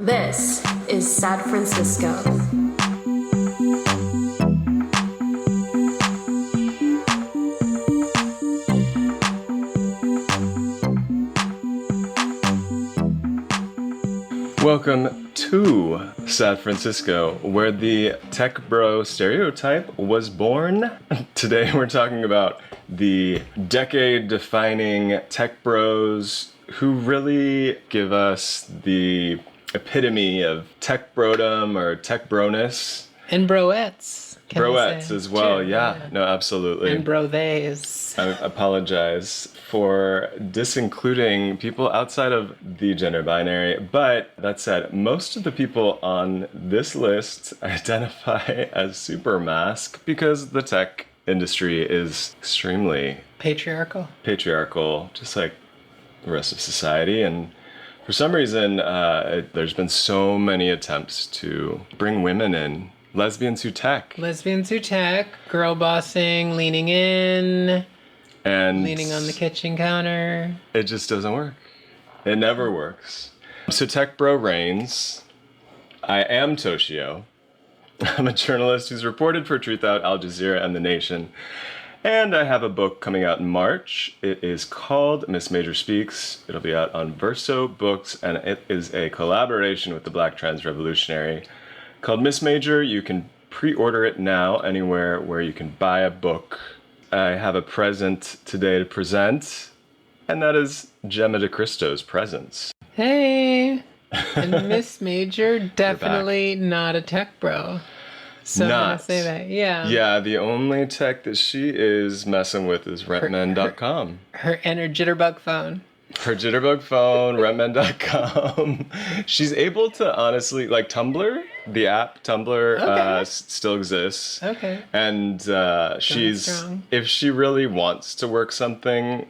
This is San Francisco. Welcome to San Francisco, where the tech bro stereotype was born. Today we're talking about the decade-defining tech bros who really give us the epitome of tech brodom or tech broness. And broettes. Broettes as well, True, yeah. No, absolutely. And bro-theys. I apologize for disincluding people outside of the gender binary, but that said, most of the people on this list identify as super masc because the tech industry is extremely Patriarchal, just like the rest of society. And for some reason, there's been so many attempts to bring women in. Lesbians who tech, girl bossing, leaning in, and leaning on the kitchen counter. It just doesn't work. It never works. So tech bro reigns. I am Toshio. I'm a journalist who's reported for Truth Out, Al Jazeera, and The Nation. And I have a book coming out in March. It is called Miss Major Speaks. It'll be out on Verso Books, and it is a collaboration with the Black Trans Revolutionary called Miss Major. You can pre-order it now anywhere where you can buy a book. I have a present today to present, and that is Gemma DeCristo's presence. Hey! And Miss Major, definitely not a tech bro. So I'm going to say that, yeah. Yeah, the only tech that she is messing with is rentmen.com. Her jitterbug phone. Her jitterbug phone, rentmen.com. She's able to honestly, like Tumblr, the app Tumblr still exists. Okay. And if she really wants to work something,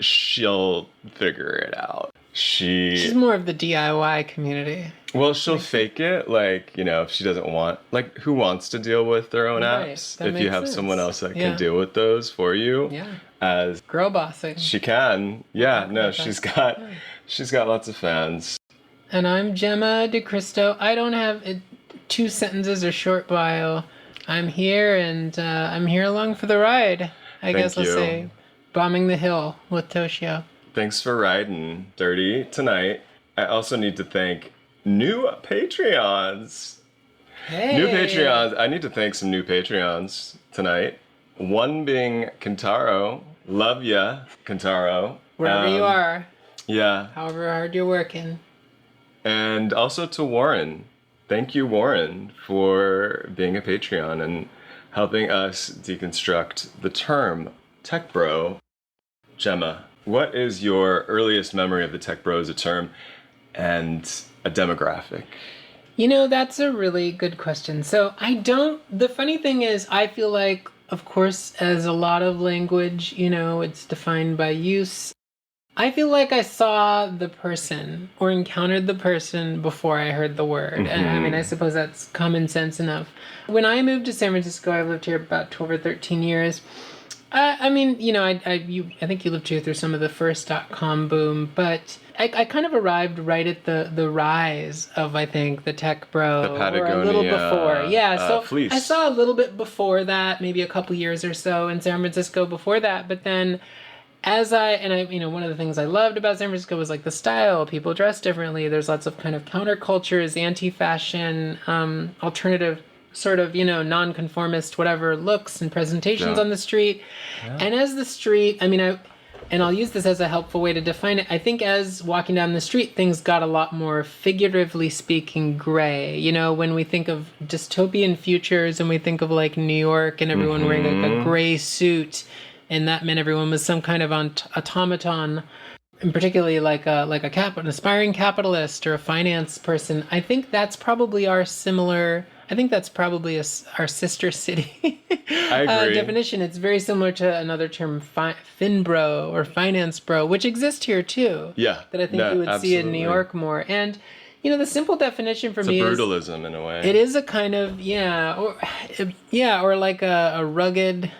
she'll figure it out. She's more of the DIY community. Well, she'll fake it, like, you know, if she doesn't want, like, who wants to deal with their own apps? If you have someone else that can deal with those for you. Yeah. As girl bossing. She can. Yeah, no, she's got lots of fans. And I'm Gemma DeCristo. I don't have 2 sentences or short bio. I'm here, and I'm here along for the ride. I guess I'll say bombing the hill with Toshio. Thanks for riding dirty tonight. I also need to thank new Patreons. Hey. New Patreons. I need to thank some new Patreons tonight. One being Kentaro. Love ya, Kentaro. Wherever you are. Yeah. However hard you're working. And also to Warren. Thank you, Warren, for being a Patreon and helping us deconstruct the term tech bro. Gemma, what is your earliest memory of the tech bro as a term and a demographic? You know, that's a really good question. So the funny thing is, I feel like, of course, as a lot of language, you know, it's defined by use. I feel like I saw the person or encountered the person before I heard the word. Mm-hmm. And I mean, I suppose that's common sense enough. When I moved to San Francisco, I've lived here about 12 or 13 years. I mean, you know, I think you lived here through some of the first .com boom, but I kind of arrived right at the rise of, I think, the tech bro, the Patagonia, or a little before. Yeah, so fleece. I saw a little bit before that, maybe a couple years or so in San Francisco before that, but then you know, one of the things I loved about San Francisco was like the style. People dress differently. There's lots of kind of countercultures, anti-fashion, alternative sort of, you know, non-conformist, whatever looks and presentations on the street. Yeah. And as the street, I mean, and I'll use this as a helpful way to define it. I think as walking down the street, things got a lot more, figuratively speaking, gray. You know, when we think of dystopian futures and we think of like New York and everyone wearing like a gray suit, and that meant everyone was some kind of automaton, and particularly like an aspiring capitalist or a finance person. I think that's probably our sister city I agree. Definition. It's very similar to another term, fin bro or finance bro, which exists here too. Yeah. That I think you would see in New York more. And, you know, the simple definition for me is... It's a brutalism in a way. It is a kind of, or like a rugged...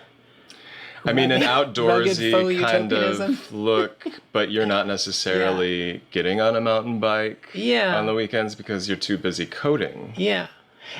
I mean, an rugged outdoorsy faux kind utopianism. of look, but you're not necessarily getting on a mountain bike Yeah. on the weekends because you're too busy coding. Yeah.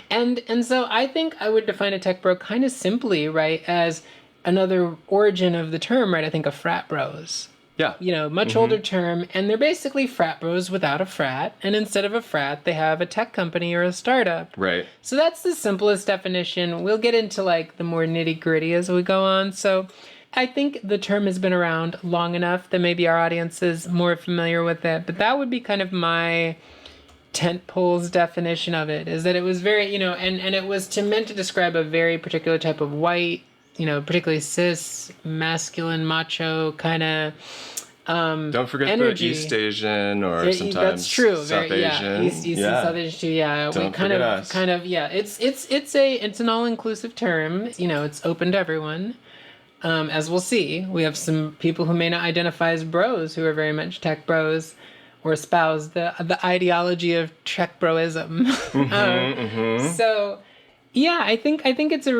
And so I think I would define a tech bro kind of simply, right, as another origin of the term, right? I think of frat bros. Yeah. You know, much older term, and they're basically frat bros without a frat, and instead of a frat, they have a tech company or a startup. Right. So that's the simplest definition. We'll get into like the more nitty-gritty as we go on. So I think the term has been around long enough that maybe our audience is more familiar with it, but that would be kind of my tent poles definition of it, is that it was very, you know, and it was meant to describe a very particular type of white, you know, particularly cis, masculine, macho kind of Don't forget energy. the East Asian or sometimes that's true. South Very, Asian. Yeah, East and South Asian too. Yeah, Don't we kind forget of, us. yeah. It's an all-inclusive term. You know, it's open to everyone. As we'll see, we have some people who may not identify as bros who are very much tech bros, or espouse the ideology of tech broism. So. Yeah, I think it's a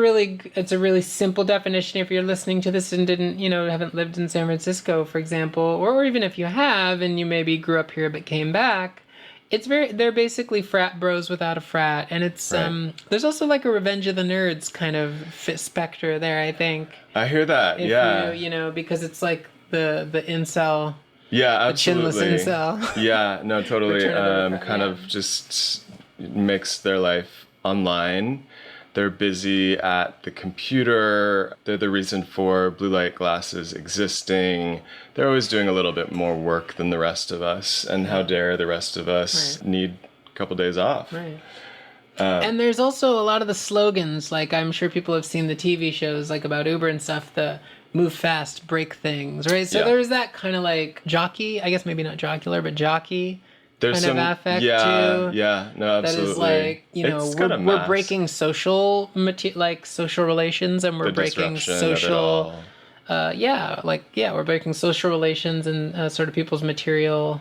really simple definition if you're listening to this and haven't lived in San Francisco, for example, or even if you have and you maybe grew up here but came back. They're basically frat bros without a frat, and it's Right. There's also like a Revenge of the Nerds kind of specter there, I think. I hear that. If because it's like the incel, Yeah, the chinless absolutely. incel. Yeah, no, totally. Return of the frat, Kind yeah. of just mix their life online. They're busy at the computer. They're the reason for blue light glasses existing. They're always doing a little bit more work than the rest of us. And how dare the rest of us need a couple days off. Right. And there's also a lot of the slogans, like I'm sure people have seen the TV shows like about Uber and stuff, the move fast, break things, right? So Yeah. there's that kind of like jockey, I guess maybe not jocular, but jockey There's kind some of affect yeah, too. yeah, no, That absolutely. is like, It's got a we're mask. breaking social relations, and we're The breaking disruption of it social all. we're breaking social relations and sort of people's material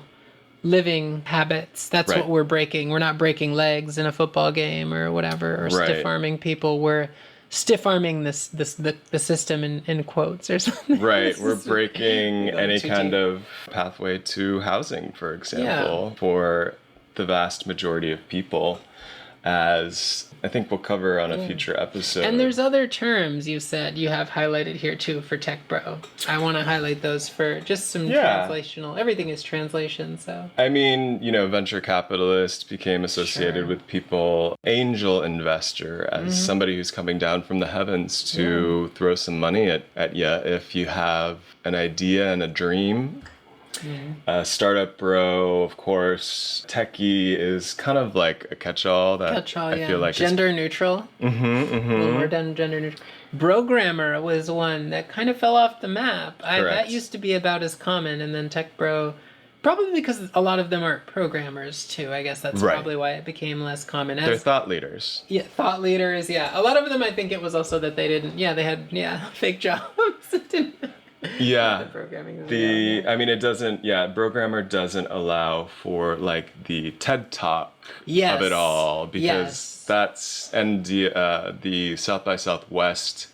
living habits. That's Right. what we're breaking. We're not breaking legs in a football game or whatever, or Right. stiff arming people. We're stiff arming the system in quotes or something. Right, we're breaking Going any too kind deep. of pathway to housing, for example, for the vast majority of people, as I think we'll cover on a future episode. And there's other terms you said you have highlighted here too for tech bro. I want to highlight those for just some translational. Everything is translation, so. I mean, venture capitalist became associated Sure. with people, angel investor as somebody who's coming down from the heavens to throw some money at you if you have an idea and a dream. Startup bro, of course. Techie is kind of like a catch-all that I feel like gender neutral. A little more gender neutral. Brogrammer was one that kind of fell off the map. That Correct. used to be about as common, and then tech bro, probably because a lot of them aren't programmers too. I guess that's Right. probably why it became less common. they're thought leaders. Yeah, thought leaders. Yeah, a lot of them. I think it was also that they didn't. Yeah, they had fake jobs. Yeah. Programming. I mean, it doesn't, programmer doesn't allow for like the TED Talk Yes. of it all, because Yes. that's, and the South by Southwest,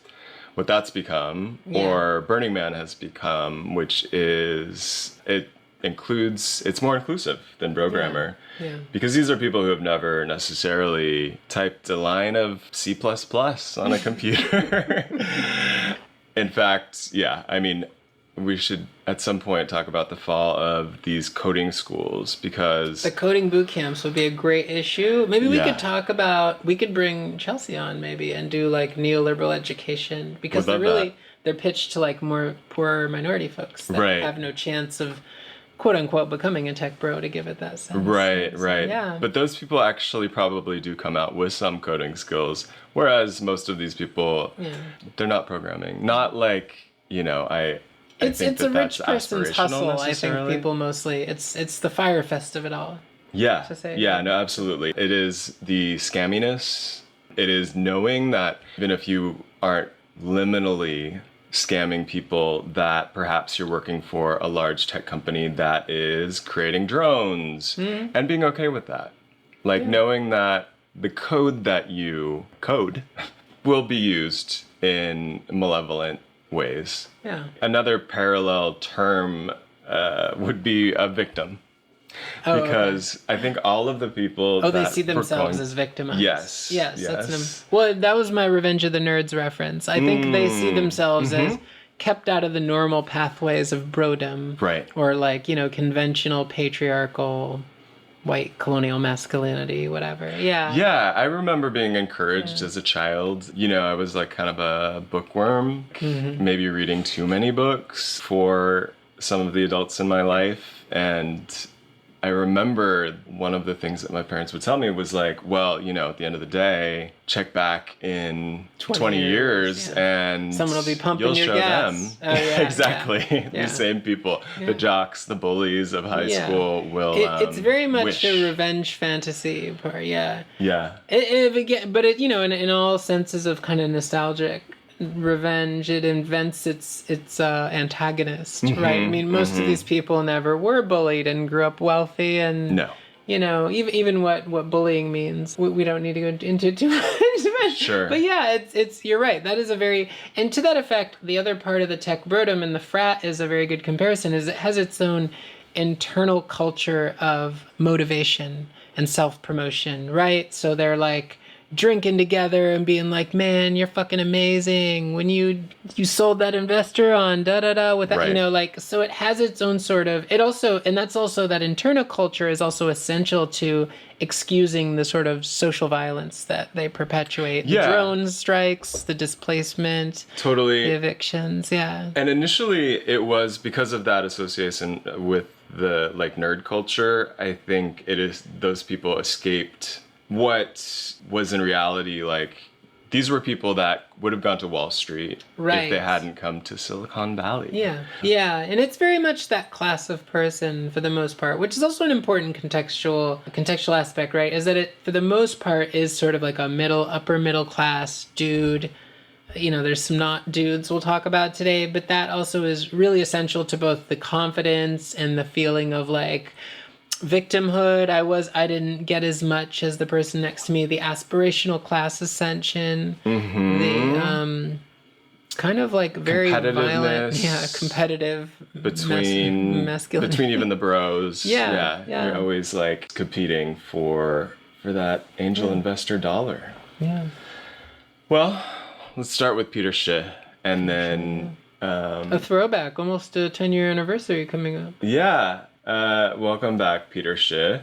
what that's become, or Burning Man has become, which is, it's more inclusive than programmer. Yeah. Because these are people who have never necessarily typed a line of C++ on a computer. In fact, I mean, we should at some point talk about the fall of these coding schools, because The coding boot camps would be a great issue. Maybe we Yeah. we could bring Chelsea on maybe and do like neoliberal education, because Would love they're pitched to like more poor minority folks that Right. have no chance of quote unquote becoming a tech bro, to give it that sense. Right. Yeah. But those people actually probably do come out with some coding skills, whereas most of these people, they're not programming. Not like, I It's think a that's rich person's aspirational hustle. I think necessarily. people mostly it's the fire fest of it all. Yeah. to say. Yeah, no, absolutely. It is the scamminess. It is knowing that even if you aren't liminally scamming people, that perhaps you're working for a large tech company that is creating drones, and being okay with that. Like knowing that the code that you code will be used in malevolent ways. Yeah. Another parallel term would be a victim. Oh, Because I think all of the people they that see themselves proclaim- as victimized. Yes. That's well, that was my Revenge of the Nerds reference. I think they see themselves as kept out of the normal pathways of brodom. Right. Or like, conventional patriarchal white colonial masculinity, whatever. Yeah. Yeah, I remember being encouraged as a child. I was like kind of a bookworm, maybe reading too many books for some of the adults in my life. And I remember one of the things that my parents would tell me was like, well, at the end of the day, check back in 20 years and someone will be pumping you'll your show gas. them. Oh, yeah, exactly. yeah. The same people, the jocks, the bullies of high school will it's very much wish. a revenge fantasy part, yeah. Yeah. But in all senses of kind of nostalgic revenge, it invents its antagonist, right? I mean, most of these people never were bullied and grew up wealthy, and No. even what bullying means, we don't need to go into too much. Sure. But yeah, it's you're right. That is and to that effect, the other part of the tech brodom and the frat is a very good comparison. Is it has its own internal culture of motivation and self-promotion, right? So they're like drinking together and being like, man, you're fucking amazing when you sold that investor on da-da-da with that, Right. so it has its own sort of, and that's also, that internal culture is also essential to excusing the sort of social violence that they perpetuate. Yeah. The drone strikes, the displacement, Totally. the evictions, yeah. And initially it was because of that association with the nerd culture. I think it is those people escaped what was in reality these were people that would have gone to Wall Street if they hadn't come to Silicon Valley. Yeah, and it's very much that class of person for the most part, which is also an important contextual aspect, right? Is that it for the most part is sort of like a upper middle class dude. There's some not dudes we'll talk about today, but that also is really essential to both the confidence and the feeling of victimhood. I didn't get as much as the person next to me. The aspirational class ascension, the kind of very violent, competitive masculinity between even the bros. Yeah. You're always competing for that angel investor dollar. Yeah. Well, let's start with Peter Schiff, and then a throwback, almost a 10-year anniversary coming up. Yeah. Welcome back, Peter Schiff,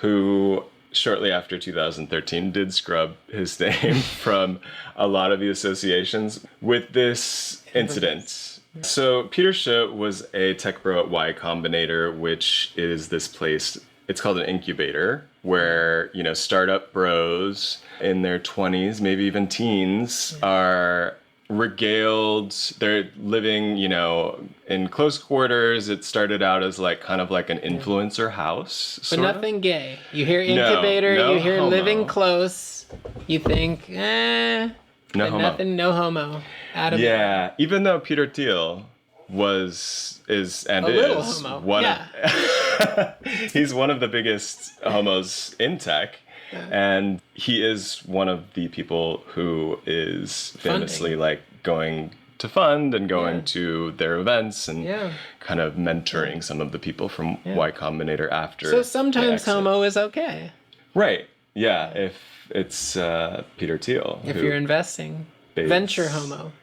who shortly after 2013 did scrub his name from a lot of the associations with this incident. So Peter Schiff was a tech bro at Y Combinator, which is this place, it's called an incubator, where, startup bros in their 20s, maybe even teens, are regaled. They're living, in close quarters. It started out as kind of an influencer house, but nothing gay. You hear incubator, no you hear homo. Living close, you think, no homo. Nothing, no homo. Adam. Yeah, even though Peter Thiel is little homo. one of he's one of the biggest homos in tech. And he is one of the people who is famously going to fund and going to their events and kind of mentoring some of the people from Y Combinator after. So sometimes homo is okay. Right. Yeah. If it's Peter Thiel. If you're investing. Venture homo.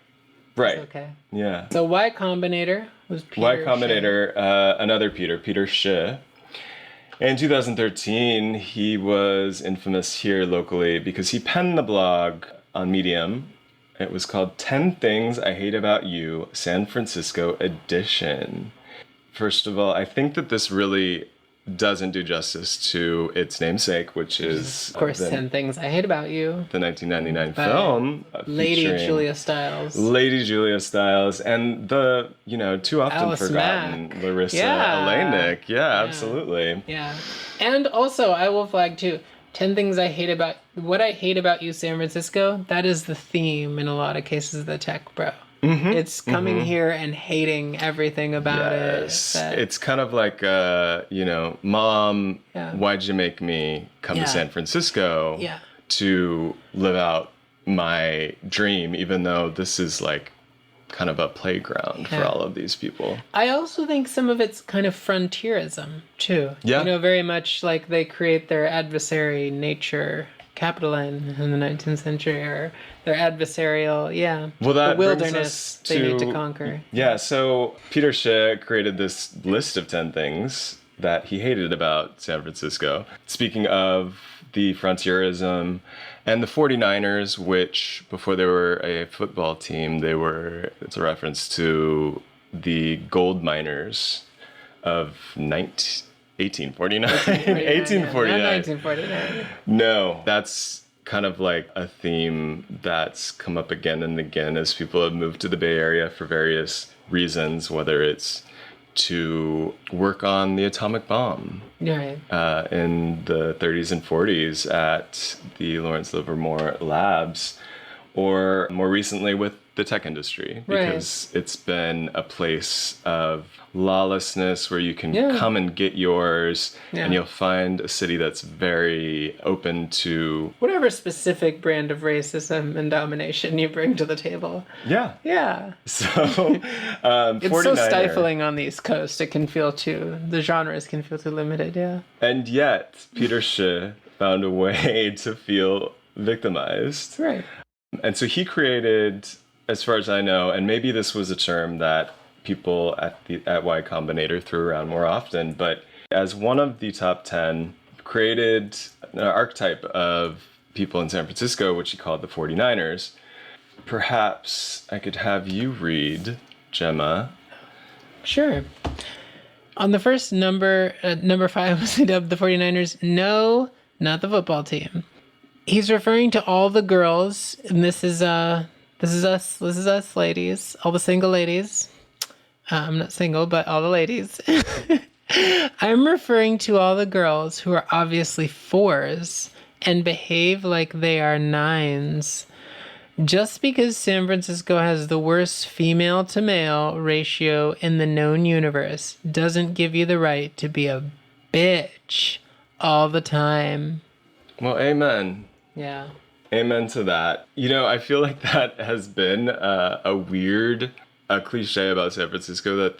Right. It's okay. Yeah. So Y Combinator was Peter Y Combinator, another Peter Schiff. In 2013, he was infamous here locally because he penned the blog on Medium. It was called 10 Things I Hate About You, San Francisco Edition. First of all, I think that this really doesn't do justice to its namesake, which is... Of course, 10 Things I Hate About You. The 1999 film. Lady Julia Stiles. Lady Julia Stiles. And the, too often Alice forgotten Mack. Larissa Yeah. Elenick. Yeah, absolutely. Yeah. And also, I will flag too, 10 Things I Hate About... What I Hate About You, San Francisco, that is the theme in a lot of cases of the tech bro. It's coming here and hating everything about it. It's kind of like, Mom, why'd you make me come to San Francisco to live out my dream, even though this is kind of a playground for all of these people. I also think some of it's kind of frontierism, too. Yeah. You know, very much like they create their adversary nature, capital N, in the 19th century, or their adversarial, Well, that the wilderness brings us they need to conquer. Yeah, so Peter Schiff created this list of 10 things that he hated about San Francisco. Speaking of the frontierism and the 49ers, which before they were a football team, it's a reference to the gold miners of 1849. 1849. Not 1949. No, that's kind of like a theme that's come up again and again as people have moved to the Bay Area for various reasons, whether it's to work on the atomic bomb Right. in the 30s and 40s at the Lawrence Livermore Labs, or more recently with the tech industry, because it's been a place of lawlessness where you can come and get yours, and you'll find a city that's very open to whatever specific brand of racism and domination you bring to the table. Yeah. So It's so stifling on the East Coast. It can feel the genres can feel too limited. And yet Peter Schiff found a way to feel victimized. Right. And so he created, as far as I know, and maybe this was a term that people at Y Combinator threw around more often, but as one of the top 10, created an archetype of people in San Francisco, which he called the 49ers. Perhaps I could have you read, Gemma. Sure. On the first number 5 was dubbed the 49ers. No, not the football team. He's referring to all the girls, and this is us ladies, all the single ladies. I'm not single, but all the ladies. I'm referring to all the girls who are obviously 4s and behave like they are 9s. Just because San Francisco has the worst female to male ratio in the known universe doesn't give you the right to be a bitch all the time. Well, amen. Yeah. Amen to that. You know, I feel like that has been a cliche about San Francisco, that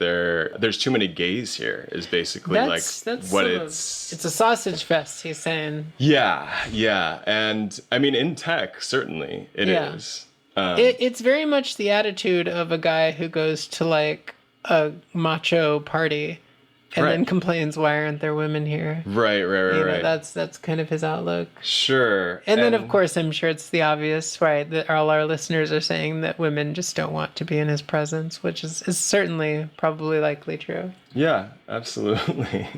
there's too many gays here, is basically that's what it's a sausage fest, he's saying. Yeah. And I mean, in tech, certainly it is. It's very much the attitude of a guy who goes to like a macho party and then complains, why aren't there women here? Right. That's kind of his outlook. Sure. And then, of course, I'm sure it's the obvious, right, that all our listeners are saying that women just don't want to be in his presence, which is certainly probably likely true. Yeah, absolutely.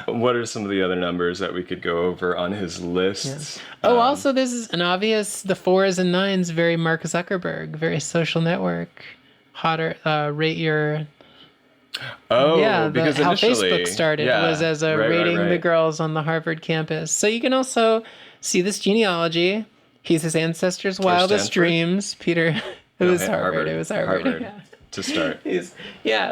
What are some of the other numbers that we could go over on his list? Yeah. Also, this is an obvious, the 4s and 9s, very Mark Zuckerberg, very social network. Hotter, rate your... because how initially, Facebook started was as a rating the girls on the Harvard campus. So you can also see this genealogy. He's his ancestors' wildest dreams. Peter, it was Harvard. It was Harvard. Yeah. To start.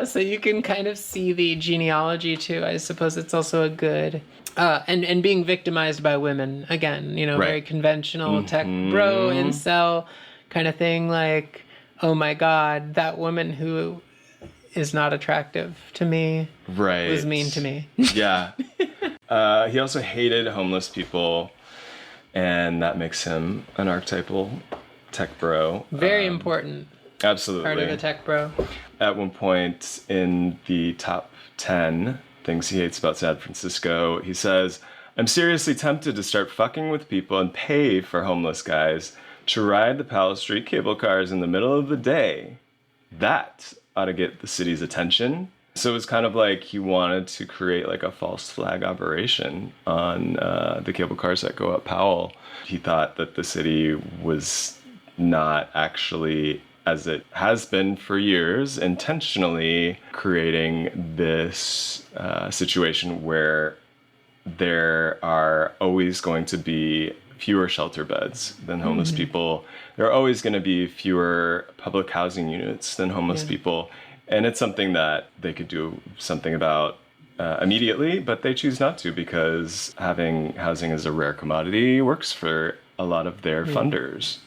So you can kind of see the genealogy too. I suppose it's also a good... and being victimized by women, again, very conventional tech bro, incel kind of thing. Like, oh my God, that woman who... is not attractive to me. Right. Was mean to me. Yeah. He also hated homeless people, and that makes him an archetypal tech bro. Very important. Absolutely. Part of the tech bro. At one point in the top 10 things he hates about San Francisco, he says, I'm seriously tempted to start fucking with people and pay for homeless guys to ride the Powell Street cable cars in the middle of the day. That ought to get the city's attention. So it was kind of like he wanted to create like a false flag operation on the cable cars that go up Powell. He thought that the city was not actually, as it has been for years, intentionally creating this situation where there are always going to be fewer shelter beds than homeless people. There are always going to be fewer public housing units than homeless people. And it's something that they could do something about immediately, but they choose not to because having housing as a rare commodity works for a lot of their funders.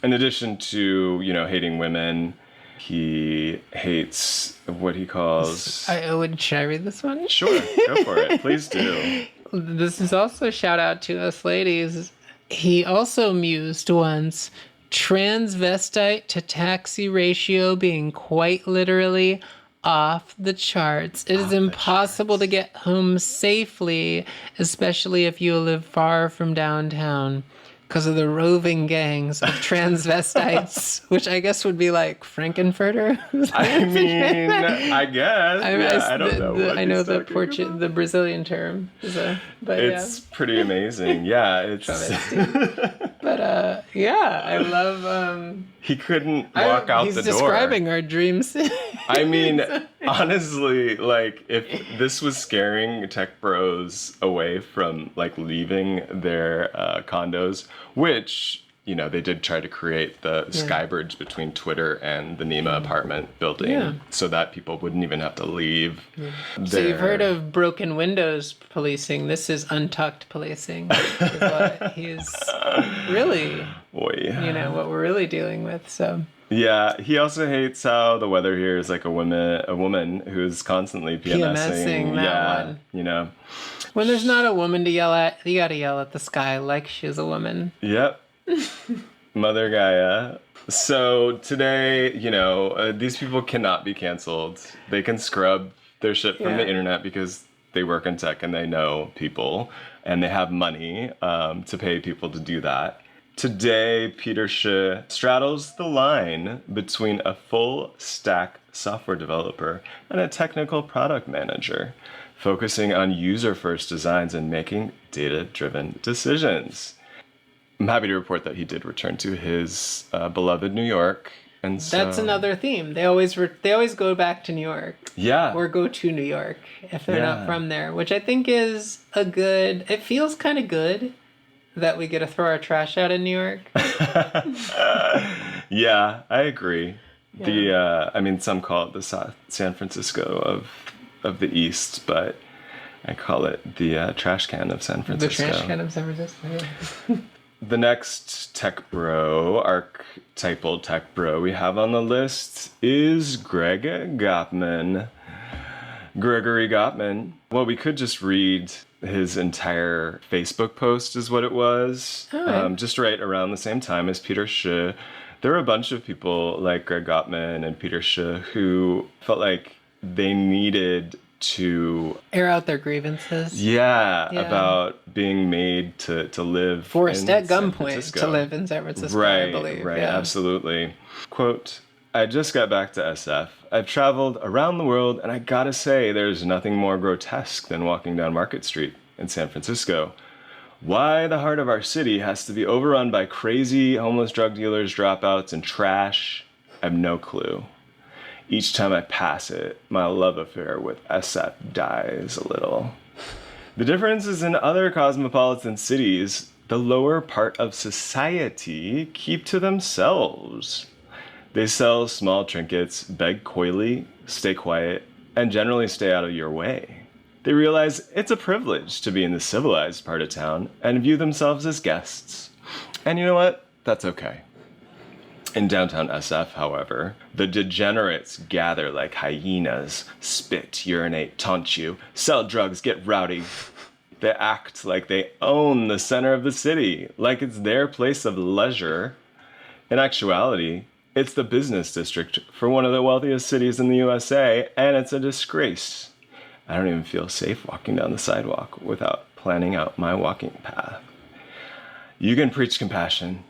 In addition to, hating women, he hates what he calls... Should I read this one? Sure, go for it. Please do. This is also a shout out to us ladies. He also mused once, transvestite to taxi ratio being quite literally off the charts. It is impossible to get home safely, especially if you live far from downtown, because of the roving gangs of transvestites, which I guess would be like Frankenfurter. I mean, I guess. I don't know. I know the Brazilian term is it's pretty amazing. Yeah, it's. But I love. He couldn't walk out the door. He's describing our dreams. I mean, honestly, like if this was scaring tech bros away from like leaving their condos, which they did try to create the sky bridge between Twitter and the Nima apartment building so that people wouldn't even have to leave. So you've heard of broken windows policing. This is untucked policing. Is what he's really, what we're really dealing with. So. Yeah, he also hates how the weather here is like a woman who's constantly PMSing. That one. When there's not a woman to yell at, you gotta yell at the sky like she's a woman. Yep. Mother Gaia. So today, these people cannot be canceled. They can scrub their shit from the internet because they work in tech and they know people and they have money to pay people to do that. Today, Peter Shi straddles the line between a full stack software developer and a technical product manager, focusing on user-first designs and making data-driven decisions. I'm happy to report that he did return to his beloved New York. And so... That's another theme. They always go back to New York. Yeah. Or go to New York if they're not from there, which I think is it feels kind of good that we get to throw our trash out in New York. Yeah, I agree. Yeah. Some call it the San Francisco of the East, but I call it the trash can of San Francisco. The trash can of San Francisco, yeah. The next tech bro, archetypal tech bro we have on the list is Gregory Gottman. Well, we could just read his entire Facebook post is what it was. Just right around the same time as Peter Shi. There were a bunch of people like Greg Gottman and Peter Shi who felt like they needed to air out their grievances. Yeah, about being made to live forced at gunpoint to live in San Francisco, I believe. Right, absolutely. Quote, I just got back to SF. I've traveled around the world, and I gotta say, there's nothing more grotesque than walking down Market Street in San Francisco. Why the heart of our city has to be overrun by crazy homeless drug dealers, dropouts, and trash, I have no clue. Each time I pass it, my love affair with SF dies a little. The difference is in other cosmopolitan cities, the lower part of society keep to themselves. They sell small trinkets, beg coyly, stay quiet, and generally stay out of your way. They realize it's a privilege to be in the civilized part of town and view themselves as guests. And you know what? That's okay. In downtown SF, however, the degenerates gather like hyenas, spit, urinate, taunt you, sell drugs, get rowdy. They act like they own the center of the city, like it's their place of leisure. In actuality, it's the business district for one of the wealthiest cities in the USA, and it's a disgrace. I don't even feel safe walking down the sidewalk without planning out my walking path. You can preach compassion,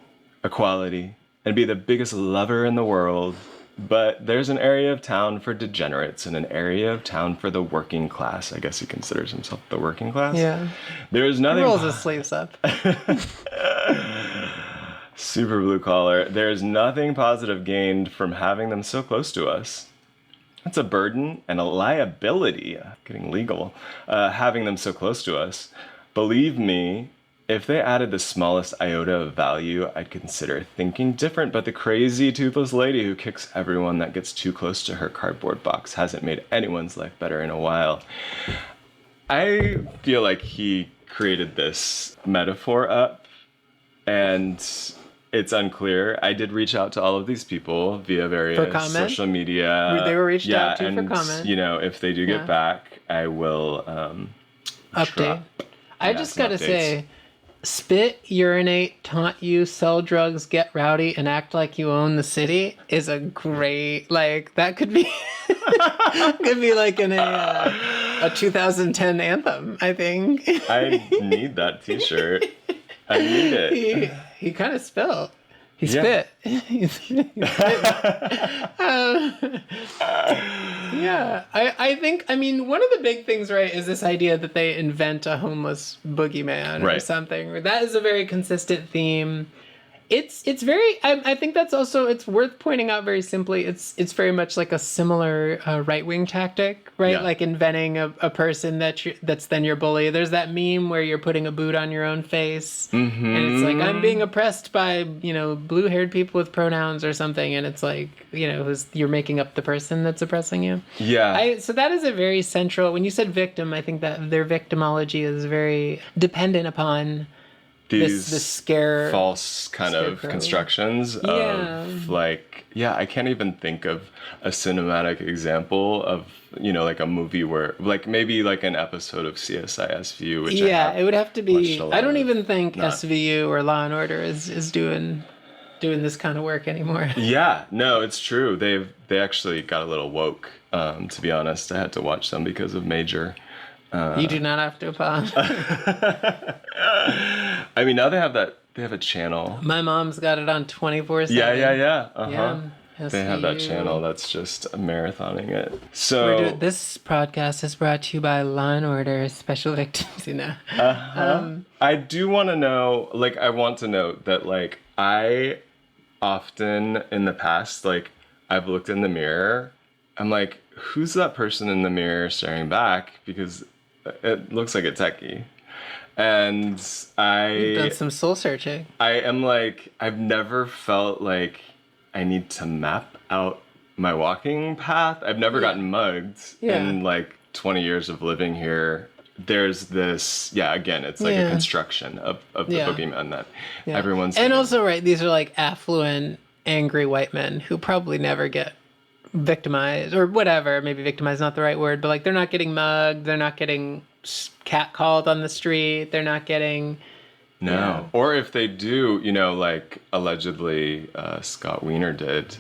equality, and be the biggest lover in the world, but there's an area of town for degenerates and an area of town for the working class. I guess he considers himself the working class. Yeah. There's nothing. He rolls his sleeves up. Super blue collar. There's nothing positive gained from having them so close to us. It's a burden and a liability, getting legal, having them so close to us. Believe me, if they added the smallest iota of value, I'd consider thinking different, but the crazy toothless lady who kicks everyone that gets too close to her cardboard box hasn't made anyone's life better in a while. I feel like he created this metaphor up, and It's unclear. I did reach out to all of these people via various comment? social media. They were reached out to and, for comment. You know, if they do get back, I will update. I just some gotta updates. say, spit, urinate, taunt you, sell drugs, get rowdy, and act like you own the city is a great, like, that could be could be like in a 2010 anthem, I think. I need that t-shirt. I need it. He kind of spilled. He Yeah. spit. He spit. Yeah, I think, I mean, one of the big things, right, is this idea that they invent a homeless boogeyman or Right. something. That is a very consistent theme. It's very, I think that's also, it's worth pointing out very simply, it's very much like a similar right-wing tactic, right? Yeah. Like inventing a person that's then your bully. There's that meme where you're putting a boot on your own face, and it's like, I'm being oppressed by, blue-haired people with pronouns or something, and it's like, you're making up the person that's oppressing you. Yeah. So that is a very central, when you said victim, I think that their victimology is very dependent upon These this scare, false kind of scarecrow. constructions of I can't even think of a cinematic example of, like a movie where, like maybe like an episode of CSI SVU, which it would have to be, watched a lot I don't of. even think SVU or Law and Order is doing this kind of work anymore. Yeah, no, it's true. They actually got a little woke, to be honest. I had to watch them because of Major. You do not have to apologize. I mean, now they have a channel. My mom's got it on 24/7. Yeah. Uh-huh. Yeah. They have that SVU. channel that's just marathoning it. So This podcast is brought to you by Law and Order Special Victims. I do want to know, like, I want to note that, like, I often in the past, like, I've looked in the mirror. I'm like, who's that person in the mirror staring back? Because it looks like a techie. And You've done some soul searching. I am like, I've never felt like I need to map out my walking path. I've never gotten mugged in like 20 years of living here. There's this, again, it's like a construction of the boogeyman that everyone's And doing. also, right, these are like affluent, angry white men who probably never get victimized or whatever. Maybe victimized is not the right word, but like they're not getting mugged. They're not getting catcalled on the street. They're not getting... No. Yeah. Or if they do, like allegedly Scott Wiener did,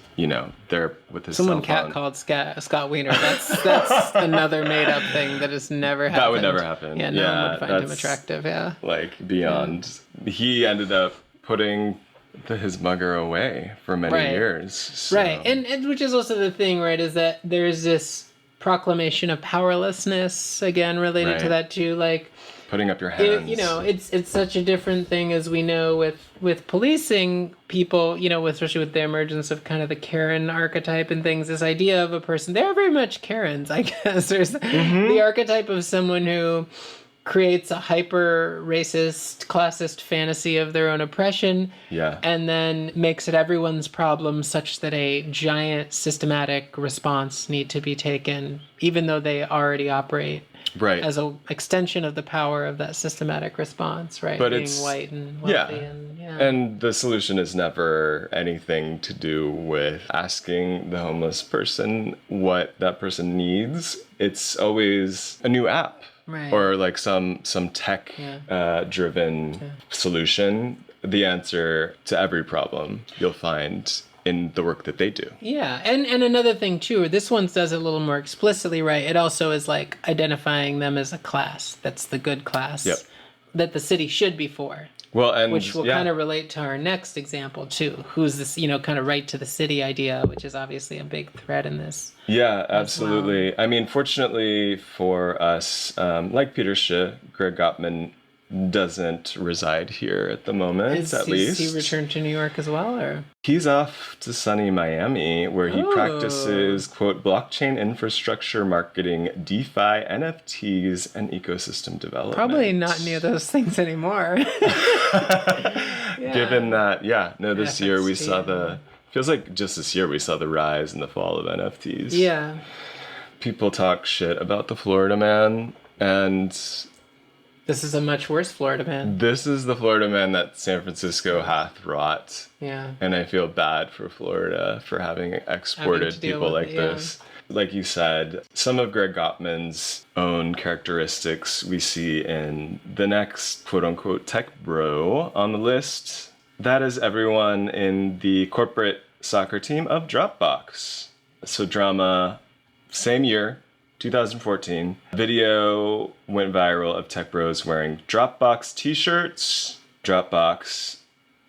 they're with his Someone cell phone. catcalled Scott Wiener. That's another made up thing that has never happened. That would never happen. Yeah, no one Yeah, would find him that's- attractive. Yeah. Like beyond. He ended up putting his mugger away for many Right. years. So. Right. And which is also the thing, right, is that there's this proclamation of powerlessness, again, related to Right. that too. Like, Putting up your hands. it's such a different thing, as we know, with policing people, especially with the emergence of kind of the Karen archetype and things, this idea of a person, they're very much Karens, I guess. There's the archetype of someone who creates a hyper racist, classist fantasy of their own oppression, and then makes it everyone's problem such that a giant systematic response need to be taken, even though they already operate as an extension of the power of that systematic response, right? But being it's white and wealthy and the solution is never anything to do with asking the homeless person what that person needs. It's always a new app. Right. Or like some tech driven solution. The answer to every problem you'll find in the work that they do. Yeah, and another thing too, this one does it a little more explicitly, right? It also is like identifying them as a class. That's the good class that the city should be for. Well, and which will kind of relate to our next example too. Who's this, kind of right to the city idea, which is obviously a big thread in this. Yeah, absolutely. Well. I mean, fortunately for us, like Peter Schiff, Greg Gottman doesn't reside here at the moment, at least. Has he returned to New York as well, or? He's off to sunny Miami, where he practices, quote, blockchain infrastructure marketing, DeFi, NFTs, and ecosystem development. Probably not any of those things anymore. Given that, this year we saw feels like just this year we saw the rise and the fall of NFTs. Yeah. People talk shit about the Florida man, and This is a much worse Florida man. This is the Florida man that San Francisco hath wrought. Yeah. And I feel bad for Florida for having exported to deal people with like it, yeah. this. Like you said, some of Greg Gottman's own characteristics we see in the next quote-unquote tech bro on the list. That is everyone in the corporate soccer team of Dropbox. So drama, same year, 2014. Video went viral of tech bros wearing Dropbox t-shirts. Dropbox,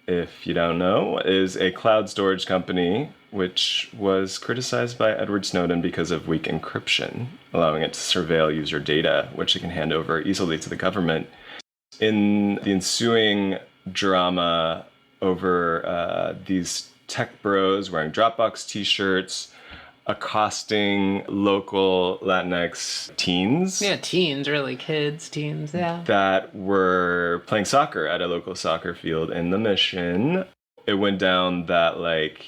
if you don't know, is a cloud storage company which was criticized by Edward Snowden because of weak encryption, allowing it to surveil user data, which it can hand over easily to the government. In the ensuing drama over these tech bros wearing Dropbox t-shirts, accosting local Latinx teens. Yeah, teens, really. Kids, teens, yeah. That were playing soccer at a local soccer field in the Mission. It went down that, like,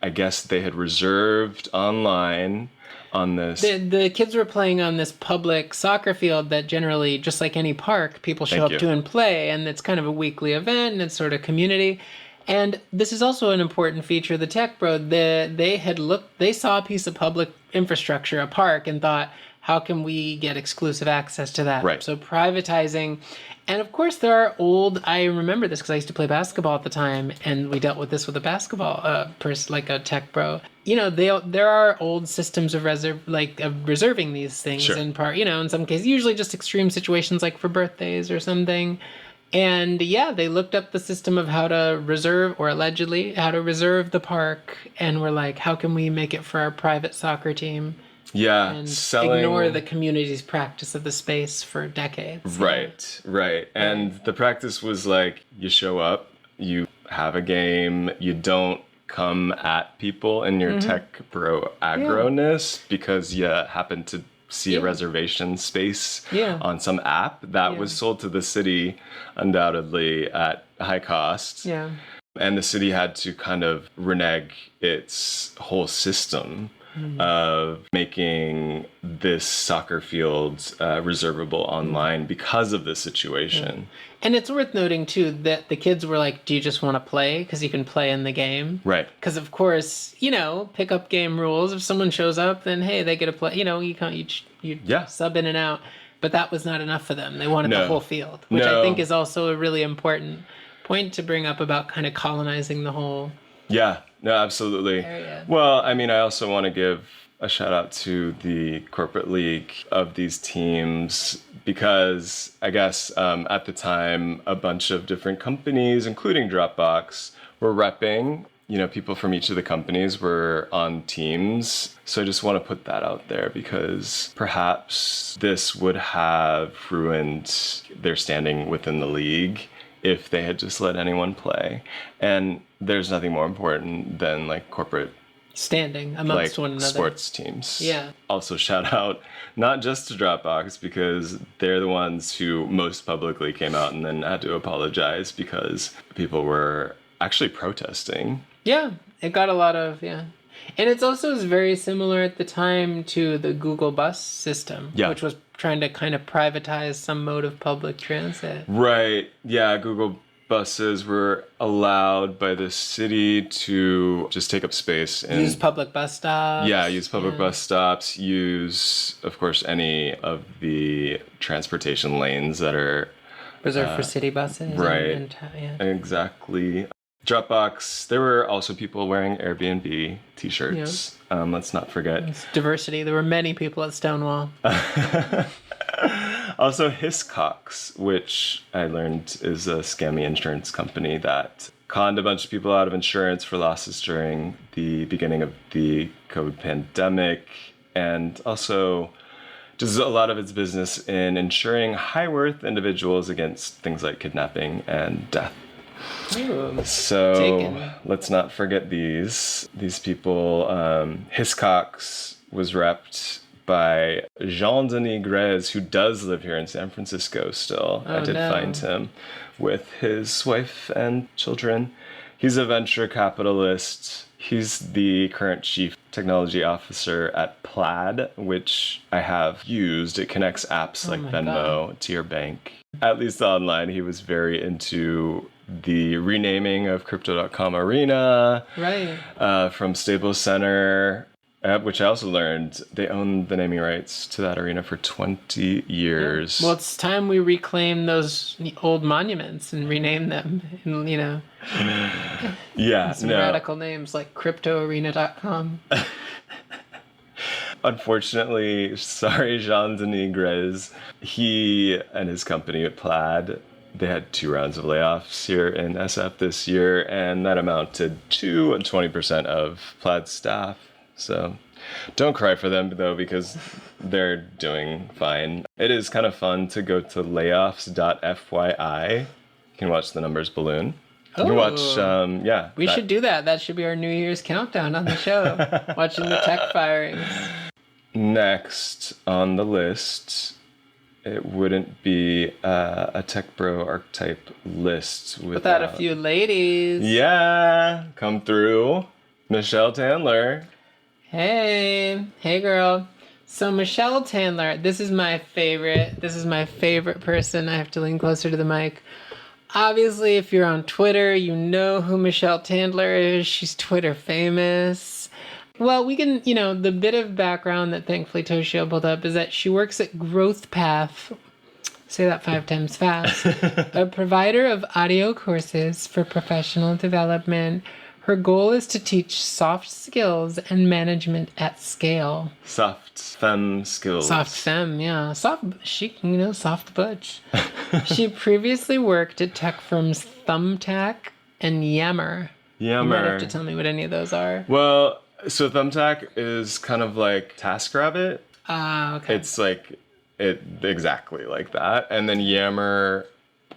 I guess they had reserved online on this. The kids were playing on this public soccer field that generally, just like any park, people show up to and play. And it's kind of a weekly event, and it's sort of community. And this is also an important feature of the tech bro. They saw a piece of public infrastructure, a park, and thought, how can we get exclusive access to that? Right. So privatizing. And of course, I remember this because I used to play basketball at the time, and we dealt with this with a basketball person, like a tech bro. You know, there are old systems of reserving these things. Sure. In part, in some cases, usually just extreme situations like for birthdays or something. And yeah, they looked up the system of how to reserve, or allegedly how to reserve the park, and were like, how can we make it for our private soccer team? Yeah, And selling... ignore the community's practice of the space for decades. Right. And the practice was like, you show up, you have a game, you don't come at people in your tech bro aggro-ness because you happen to see a reservation space on some app that was sold to the city, undoubtedly at high cost. Yeah. And the city had to kind of renege its whole system of making this soccer field reservable online because of this situation. And it's worth noting, too, that the kids were like, do you just want to play? Because you can play in the game. Right. Because, of course, pick-up game rules. If someone shows up, then, hey, they get to play. You can't, you sub in and out. But that was not enough for them. They wanted the whole field, which I think is also a really important point to bring up about kind of colonizing the whole... Yeah, no, absolutely. area. Well, I mean, I also want to give a shout out to the corporate league of these teams because I guess at the time, a bunch of different companies, including Dropbox, were repping. People from each of the companies were on teams. So I just want to put that out there because perhaps this would have ruined their standing within the league if they had just let anyone play. And there's nothing more important than like corporate standing amongst one another. Sports teams. Yeah. Also shout out not just to Dropbox because they're the ones who most publicly came out and then had to apologize because people were actually protesting. Yeah, it got a lot of, And it's also very similar at the time to the Google bus system, which was trying to kind of privatize some mode of public transit. Right. Yeah, Google buses were allowed by the city to just take up space and use public bus stops. Yeah, use public bus stops, use, of course, any of the transportation lanes that are reserved for city buses. Right. Exactly. Dropbox, there were also people wearing Airbnb t-shirts. Let's not forget. It's diversity. There were many people at Stonewall. Also Hiscox, which I learned is a scammy insurance company that conned a bunch of people out of insurance for losses during the beginning of the COVID pandemic, and also does a lot of its business in insuring high-worth individuals against things like kidnapping and death. Ooh, so taken. Let's not forget these people. Hiscox was repped by Jean-Denis, who does live here in San Francisco still. I did find him with his wife and children. He's a venture capitalist. He's the current chief technology officer at Plaid, which I have used. It connects apps like Venmo to your bank. At least online, he was very into the renaming of Crypto.com Arena. Right. From Staples Center, which I also learned they own the naming rights to that arena for 20 years. Well, it's time we reclaim those old monuments and rename them. And, some radical names like CryptoArena.com. Unfortunately, sorry, Jean-Denis Grez, he and his company at Plaid, they had 2 rounds of layoffs here in SF this year, and that amounted to 20% of Plaid's staff. So don't cry for them, though, because they're doing fine. It is kind of fun to go to layoffs.fyi. You can watch the numbers balloon. You can watch, We should do that. That should be our New Year's countdown on the show. Watching the tech firings. Next on the list, it wouldn't be a techbro archetype list without a few ladies. Yeah, come through. Michelle Tandler. Hey girl. So Michelle Tandler, this is my favorite. This is my favorite person. I have to lean closer to the mic. Obviously, if you're on Twitter, you know who Michelle Tandler is. She's Twitter famous. Well, we can, the bit of background that thankfully Toshio pulled up is that she works at Growth Path. Say that 5 times fast. A provider of audio courses for professional development. Her goal is to teach soft skills and management at scale. Soft femme skills. Soft femme, yeah. Soft butch. She previously worked at tech firms Thumbtack and Yammer. You might have to tell me what any of those are. Well, so Thumbtack is kind of like TaskRabbit. Okay. It's like exactly like that. And then Yammer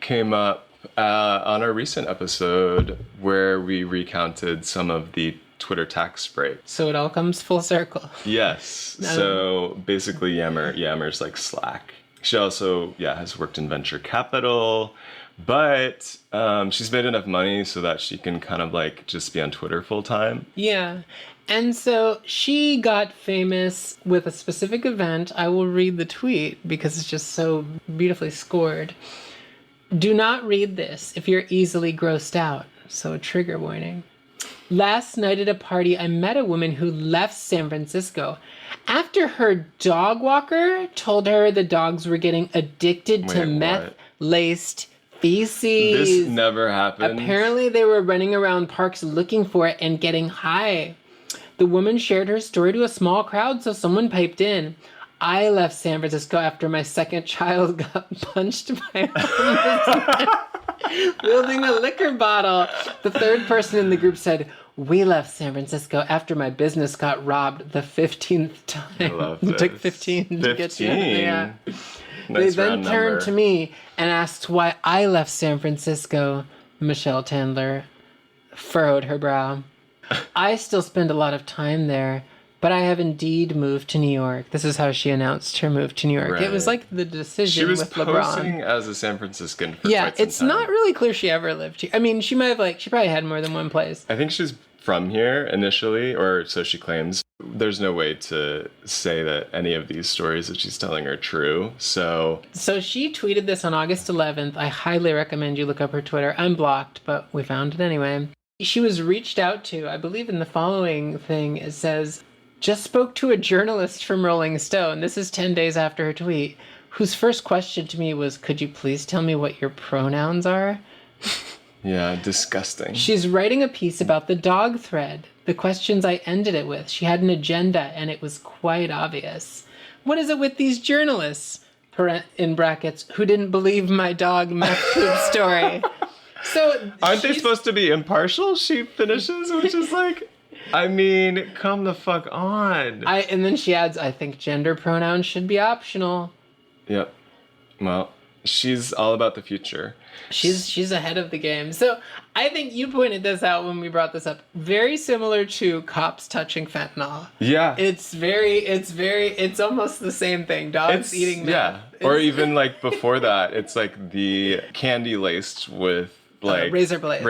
came up on our recent episode where we recounted some of the Twitter tax breaks. So it all comes full circle. Yes. So basically Yammer's like Slack. She also, has worked in venture capital, but she's made enough money so that she can kind of like just be on Twitter full time. Yeah. And so she got famous with a specific event. I will read the tweet because it's just so beautifully scored. Do not read this if you're easily grossed out. So a trigger warning. Last night at a party, I met a woman who left San Francisco after her dog walker told her the dogs were getting addicted to meth-laced feces. This never happened. Apparently, they were running around parks looking for it and getting high. The woman shared her story to a small crowd, so someone piped in. I left San Francisco after my second child got punched by a homeless man wielding a liquor bottle. The third person in the group said, we left San Francisco after my business got robbed the 15th time. I love It took 15 to get to it. Yeah. Nice They then turned to me and asked why I left San Francisco. Michelle Tandler furrowed her brow. I still spend a lot of time there, but I have indeed moved to New York. This is how she announced her move to New York. Right. It was like the decision with LeBron. She was posing as a San Franciscan for yeah, quite some it's time. not really clear she ever lived here. I mean, she probably had more than one place. I think she's from here initially, or so she claims. There's no way to say that any of these stories that she's telling are true. So she tweeted this on August 11th. I highly recommend you look up her Twitter. I'm blocked, but we found it anyway. She was reached out to, I believe in the following thing, it says, just spoke to a journalist from Rolling Stone. This is 10 days after her tweet, whose first question to me was, could you please tell me what your pronouns are? Yeah, disgusting. She's writing a piece about the dog thread. The questions I ended it with. She had an agenda, and it was quite obvious. What is it with these journalists, in brackets, who didn't believe my dog meth poop story? So aren't they supposed to be impartial? She finishes, which is like, I mean, come the fuck on. And then she adds, I think gender pronouns should be optional. Yep. Well, she's all about the future. She's ahead of the game. So I think you pointed this out when we brought this up. Very similar to cops touching fentanyl. Yeah. It's almost the same thing. Dogs eating meth. Yeah. Or even like before that, it's like the candy laced with like razor blades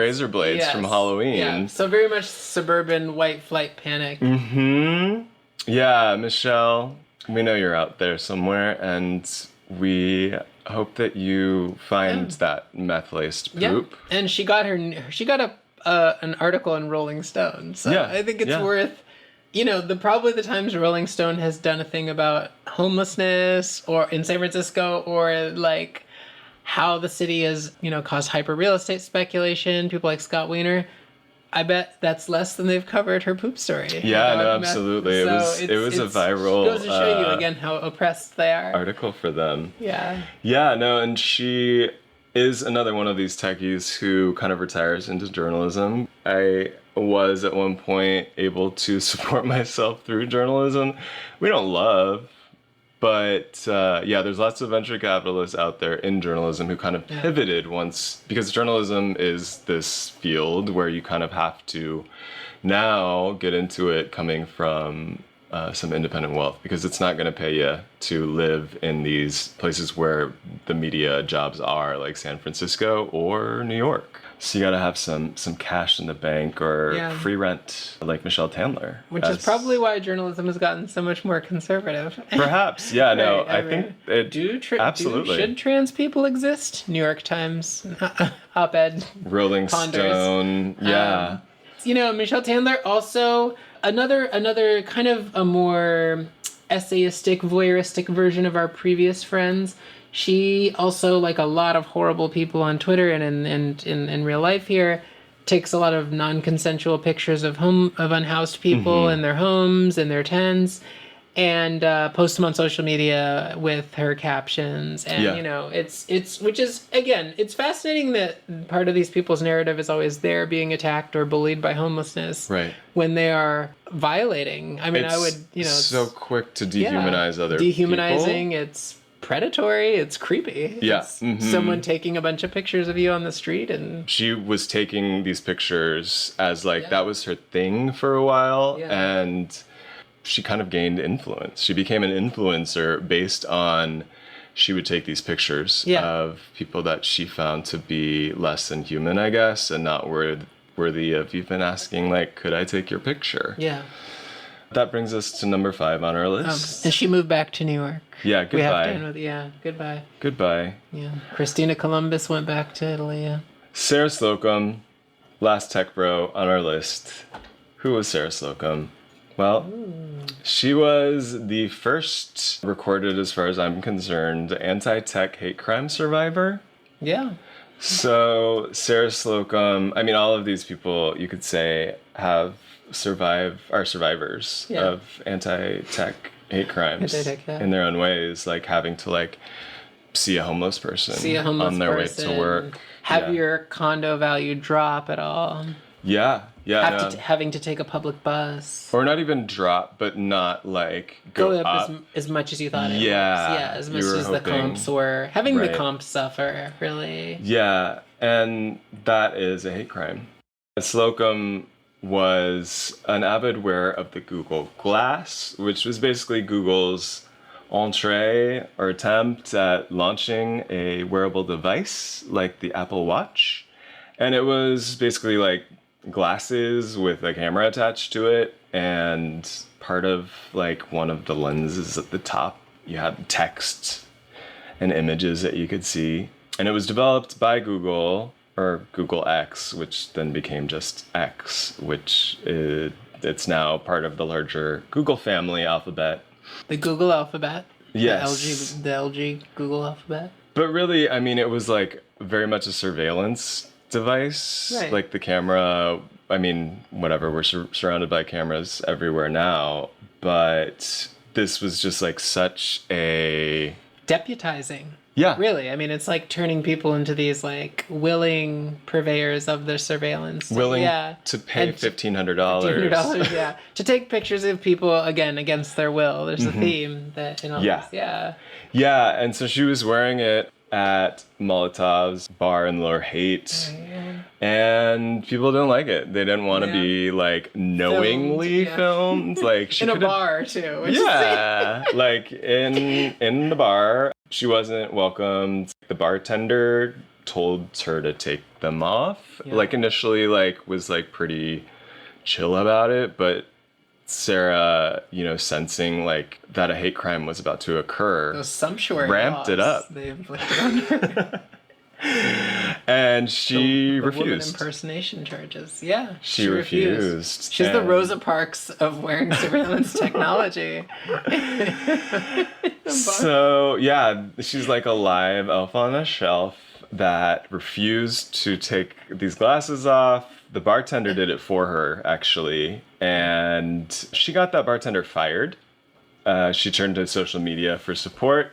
from Yes. Halloween. Yeah. So very much suburban white flight panic. Yeah, Michelle, we know you're out there somewhere, and we hope that you find that meth-laced poop. Yeah. And she got an article in Rolling Stone. So I think it's worth. Probably the times Rolling Stone has done a thing about homelessness or in San Francisco, or like how the city has, caused hyper real estate speculation, people like Scott Wiener. I bet that's less than they've covered her poop story. Yeah, no, absolutely. It was a viral. It goes to show you again how oppressed they are. Article for them. Yeah. Yeah, no, and she is another one of these techies who kind of retires into journalism. I was at one point able to support myself through journalism. We don't love, but there's lots of venture capitalists out there in journalism who kind of pivoted once, because journalism is this field where you kind of have to now get into it coming from some independent wealth, because it's not going to pay you to live in these places where the media jobs are, like San Francisco or New York. So you got to have some cash in the bank or free rent, like Michelle Tandler. Which is probably why journalism has gotten so much more conservative. Perhaps, yeah, no, I think it absolutely. Should trans people exist? New York Times op-ed. Rolling Stone, yeah. Michelle Tandler also another kind of a more essayistic, voyeuristic version of our previous friends. She also, like a lot of horrible people on Twitter and in real life here, takes a lot of non-consensual pictures of unhoused people in their homes, in their tents, and post them on social media with her captions. And it's which is, again, it's fascinating that part of these people's narrative is always they're being attacked or bullied by homelessness, right, when they are violating. I mean, it's so quick to dehumanize other dehumanizing people. It's predatory, it's creepy. Yeah. It's someone taking a bunch of pictures of you on the street, and she was taking these pictures as like that was her thing for a while, and she kind of gained influence. She became an influencer based on, she would take these pictures of people that she found to be less than human, I guess, and not worthy of even asking, like, could I take your picture? Yeah. That brings us to number 5 on our list. And she moved back to New York. Yeah, goodbye. We have to end with, goodbye. Goodbye. Yeah. Christina Columbus went back to Italy, yeah. Sarah Slocum, last tech bro on our list. Who was Sarah Slocum? Well, she was the first recorded, as far as I'm concerned, anti-tech hate crime survivor. Yeah. So Sarah Slocum, I mean, all of these people, you could say, are survivors of anti-tech hate crimes in their own ways, like having to like see a homeless person on their way to work. Have your condo value drop at all. Having to take a public bus. Or not even drop, but not like go up. As much as you thought it was. As much as the comps were. Having the comps suffer, really. Yeah, and that is a hate crime. Slocum was an avid wearer of the Google Glass, which was basically Google's entree or attempt at launching a wearable device like the Apple Watch. And it was basically like glasses with a camera attached to it, and part of like one of the lenses at the top, you had text and images that you could see. And it was developed by Google, or Google X, which then became just X, which it's now part of the larger Google family Alphabet. The Google Alphabet. Yes. The LG Google Alphabet. But really, I mean, it was like very much a surveillance device. Right. Like the camera, I mean, whatever, we're surrounded by cameras everywhere now, but this was just like such a... deputizing. Yeah. Really, I mean, it's like turning people into these like willing purveyors of their surveillance. Willing to pay $1,500. $1,500, yeah. To take pictures of people, again, against their will. There's a theme that in all this. Yeah. Yeah, and so she was wearing it at Molotov's bar in Lower Haight, and people didn't like it. They didn't want to be like knowingly filmed. Like she in a bar too. Like in the bar. She wasn't welcomed. The bartender told her to take them off. Yeah. Like initially like was like pretty chill about it, but Sarah, you know, sensing like that a hate crime was about to occur, Those sumptuary ramped it laws up. they inflicted on her. And she the woman refused. impersonation charges. Yeah, She refused. She's the And- Rosa Parks of wearing surveillance technology. So yeah, she's like a live elf on a shelf that refused to take these glasses off. The bartender did it for her, actually, and she got that bartender fired. She turned to social media for support,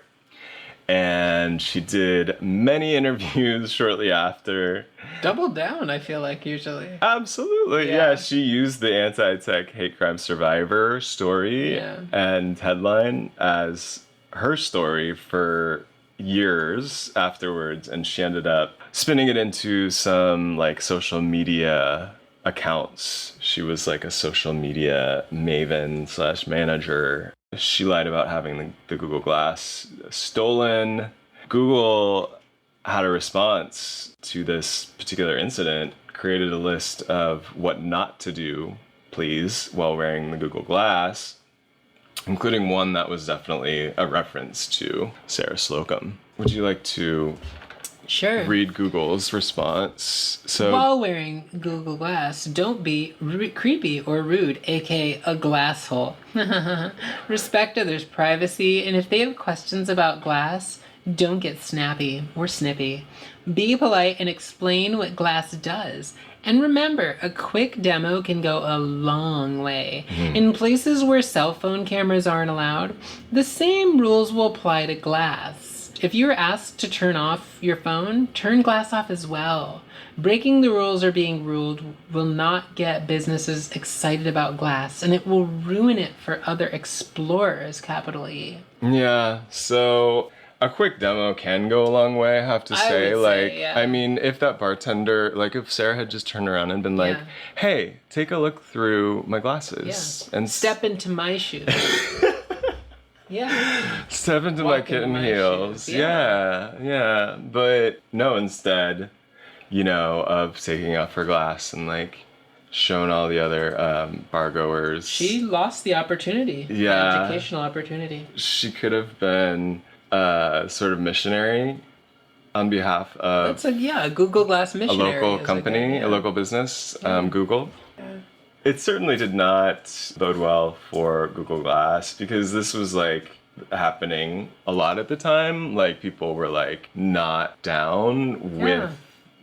and she did many interviews shortly after. Double down, I feel like, usually. Absolutely, Yeah. yeah. She used the anti-tech hate crime survivor story and headline as her story for years afterwards, and she ended up spinning it into some like social media accounts. She was like a social media maven / manager. She lied about having the Google Glass stolen. Google had a response to this particular incident, created a list of what not to do, please, while wearing the Google Glass, including one that was definitely a reference to Sarah Slocum. Would you like to Sure. read Google's response? So While wearing Google Glass, don't be creepy or rude, aka a glass hole. Respect others' privacy, and if they have questions about glass, don't get snappy or snippy. Be polite and explain what glass does. And remember, a quick demo can go a long way. In places where cell phone cameras aren't allowed, the same rules will apply to glass. If you're asked to turn off your phone, turn glass off as well. Breaking the rules or being ruled will not get businesses excited about glass, and it will ruin it for other explorers, capital E. yeah, so a quick demo can go a long way, I have to say. would Like, say, yeah. I mean, if that bartender, like if Sarah had just turned around and been like, Yeah. hey, take a look through my glasses and Step into my shoes. Yeah. step into Walk my in kitten my heels. shoes, Yeah. But no, instead, you know, of taking off her glass and like showing all the other bar goers. She lost the opportunity. The Yeah. educational opportunity. She could have been sort of missionary on behalf of A Google Glass a missionary. local is company, good, a local business, Google. It certainly did not bode well for Google Glass because this was like happening a lot at the time. Like people were like not down with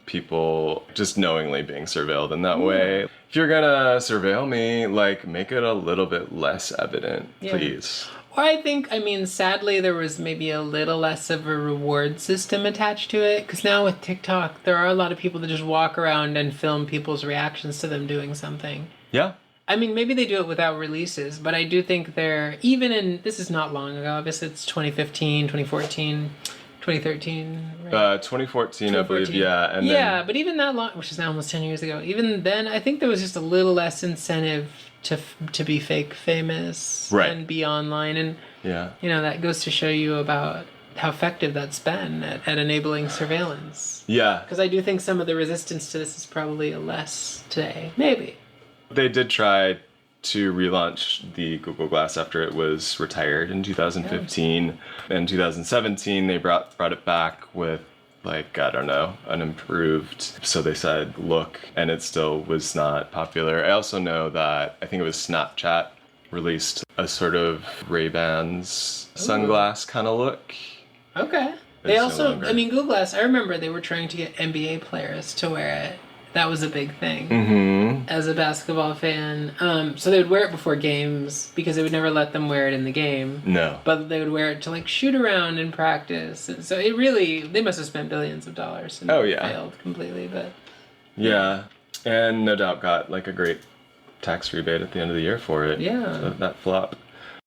people just knowingly being surveilled in that way. If you're gonna surveil me, like make it a little bit less evident, please. Or I think, sadly, there was maybe a little less of a reward system attached to it. Because now with TikTok, there are a lot of people that just walk around and film people's reactions to them doing something. Yeah. Maybe they do it without releases, but I do think they're, even in, this is not long ago, obviously it's 2015, 2014, 2013, right? 2014, I believe, yeah. And then, but even that long, which is now almost 10 years ago, even then, I think there was just a little less incentive to be fake famous and be online. And, that goes to show you about how effective that's been at enabling surveillance. Yeah. Because I do think some of the resistance to this is probably less today. Maybe. They did try to relaunch the Google Glass after it was retired in 2015. In 2017, they brought it back with, like, I don't know, an improved, so they said, look, and it still was not popular. I also know that, I think it was Snapchat released a sort of Ray-Bans sunglass kind of look. Okay. They also, Google Glass, I remember they were trying to get NBA players to wear it. That was a big thing as a basketball fan. So they would wear it before games because they would never let them wear it in the game. No. But they would wear it to like shoot around in practice. And so it really, they must have spent billions of dollars and failed completely. But yeah, and no doubt got like a great tax rebate at the end of the year for it. Yeah. That flop.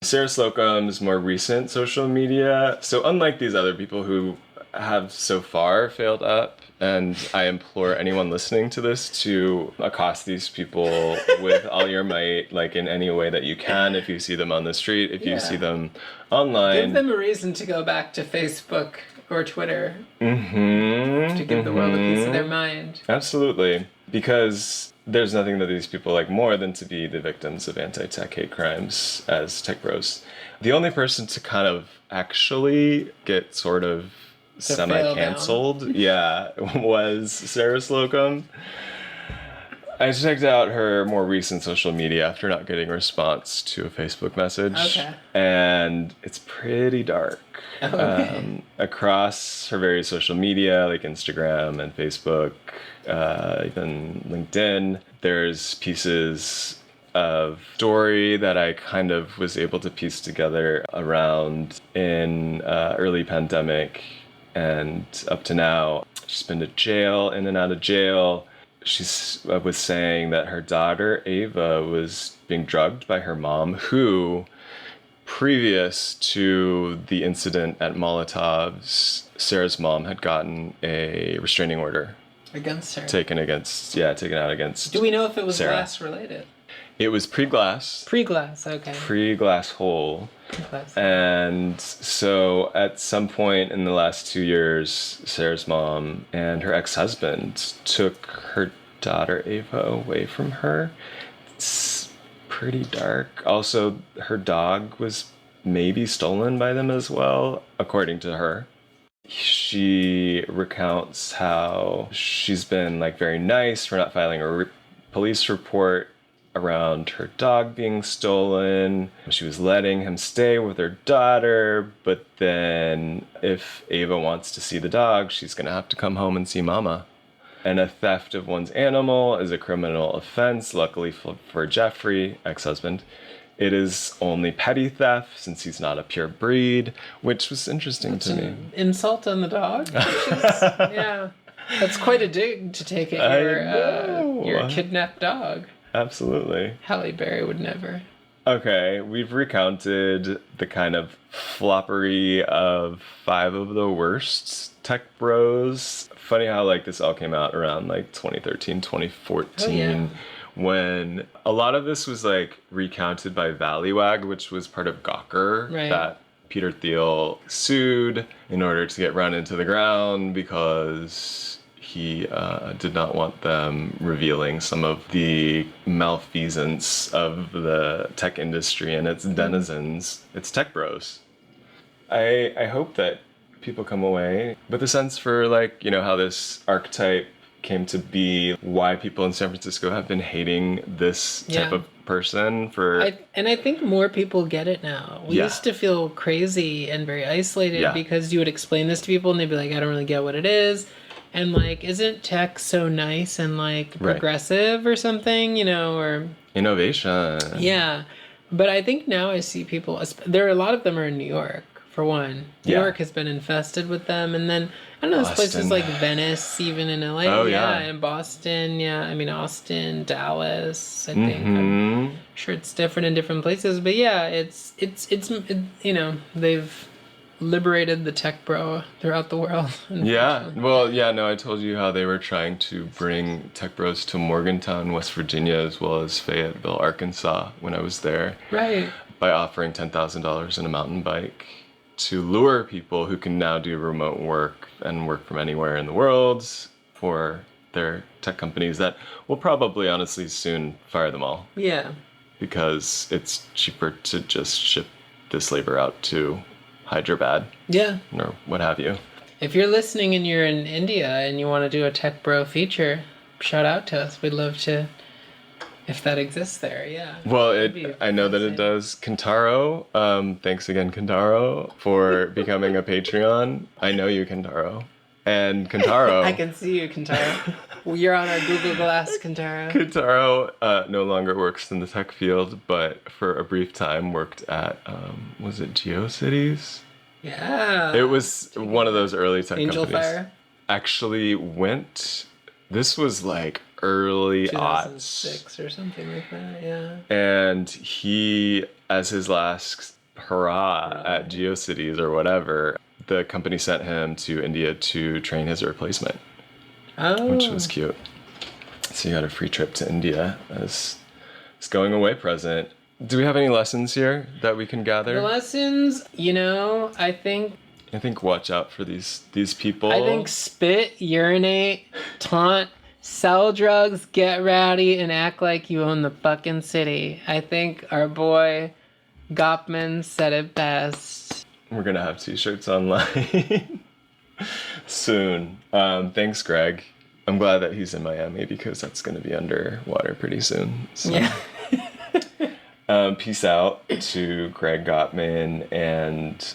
Sarah Slocum's more recent social media. So unlike these other people who have so far failed up, and I implore anyone listening to this to accost these people with all your might, like in any way that you can. If you see them on the street, if you see them online, give them a reason to go back to Facebook or Twitter Mm-hmm. to give the world a piece of their mind. Absolutely. Because there's nothing that these people like more than to be the victims of anti-tech hate crimes as tech bros. The only person to kind of actually get sort of semi-canceled, was Sarah Slocum. I checked out her more recent social media after not getting a response to a Facebook message. Okay. And it's pretty dark. Okay. Across her various social media, like Instagram and Facebook, even LinkedIn, there's pieces of story that I kind of was able to piece together around in early pandemic and up to now. She's been to jail, in and out of jail. She was saying that her daughter, Ava, was being drugged by her mom, who, previous to the incident at Molotov's, Sarah's mom had gotten a restraining order. Against her. Taken out against Do we know if it was Sarah. glass related? It was pre-glass. Pre-glass, okay. Pre-glass hole. Pre-glass. And so at some point in the last 2 years, Sarah's mom and her ex-husband took her daughter Ava away from her. It's pretty dark. Also, her dog was maybe stolen by them as well, according to her. She recounts how she's been like very nice for not filing a police report around her dog being stolen. She was letting him stay with her daughter, but then if Ava wants to see the dog, she's gonna have to come home and see mama. And a theft of one's animal is a criminal offense. Luckily for Jeffrey, ex-husband, it is only petty theft since he's not a pure breed, which was interesting to me. Insult on the dog? Yeah. That's quite a dig to take at your kidnapped dog. Absolutely. Halle Berry would never. Okay, we've recounted the kind of floppery of 5 of the worst tech bros. Funny how like this all came out around like 2013, 2014, when a lot of this was like recounted by Valleywag, which was part of Gawker, that Peter Thiel sued in order to get run into the ground because he did not want them revealing some of the malfeasance of the tech industry and its denizens, its tech bros. I hope that people come away with a sense for like, you know, how this archetype came to be, why people in San Francisco have been hating this type of person for... I think more people get it now. We used to feel crazy and very isolated because you would explain this to people and they'd be like, I don't really get what it is. And, like, isn't tech so nice and, like, progressive or something, you know, or... Innovation. Yeah. But I think now I see people... There are a lot of them are in New York, for one. New York has been infested with them. And then, I don't know, there's places like Venice, even in LA. Oh, And Boston, I mean, Austin, Dallas, I think. I'm sure it's different in different places. But, yeah, it's you know, they've... liberated the tech bro throughout the world. I told you how they were trying to bring tech bros to Morgantown, West Virginia, as well as Fayetteville, Arkansas, when I was there. Right. By offering $10,000 in a mountain bike to lure people who can now do remote work and work from anywhere in the world for their tech companies that will probably honestly soon fire them all. Yeah. Because it's cheaper to just ship this labor out to Hyderabad. Yeah. Or what have you. If you're listening and you're in India and you want to do a tech bro feature, shout out to us. We'd love to, if that exists there, Well, I know that it does. Kentaro, thanks again, Kentaro, for becoming a Patreon. I know you, Kentaro. And Kentaro... I can see you, Kentaro. You're on our Google Glass, Kentaro. Kentaro no longer works in the tech field, but for a brief time worked at, was it GeoCities? Yeah. It was one of those early tech Angel companies. Fire? Actually went, this was like early 2006 or something like that, yeah. And he, as his last hurrah at GeoCities or whatever, the company sent him to India to train his replacement. Oh. Which was cute. So you got a free trip to India as his going away present. Do we have any lessons here that we can gather? The lessons, you know, I think I think watch out for these people. I think spit, urinate, taunt, sell drugs, get rowdy, and act like you own the fucking city. I think our boy Gottman said it best. We're gonna have t-shirts online soon. Thanks, Greg. I'm glad that he's in Miami because that's gonna be underwater pretty soon. So. Yeah. Peace out to Greg Gottman and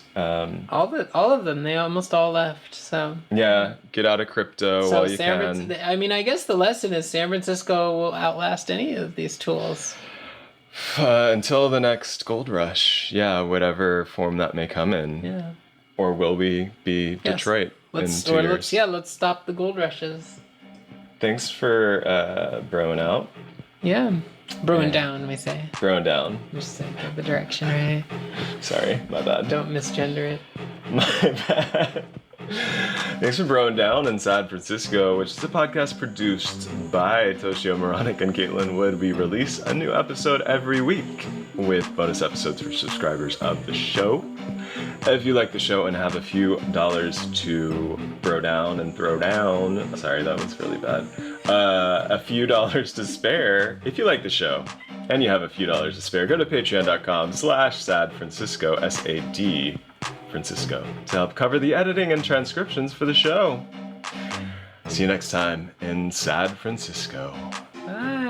all of them. They almost all left. So yeah, get out of crypto while you can. I mean, I guess the lesson is San Francisco will outlast any of these tools. Until the next gold rush, yeah, whatever form that may come in. Yeah. Or will we be Detroit in 2 years? Let's stop the gold rushes. Thanks for broing out. Yeah. Broing down, we say. Broing down. Just say the direction, right? Sorry, my bad. Don't misgender it. My bad. Thanks for broing down in San Francisco, which is a podcast produced by Toshio Moronic and Caitlin Wood. We release a new episode every week with bonus episodes for subscribers of the show. If you like the show and have a few dollars to bro down and throw down, sorry, that was really bad. A few dollars to spare, if you like the show and you have a few dollars to spare, go to patreon.com/sadfrancisco, SAD Francisco, to help cover the editing and transcriptions for the show. See you next time in Sad Francisco. Bye.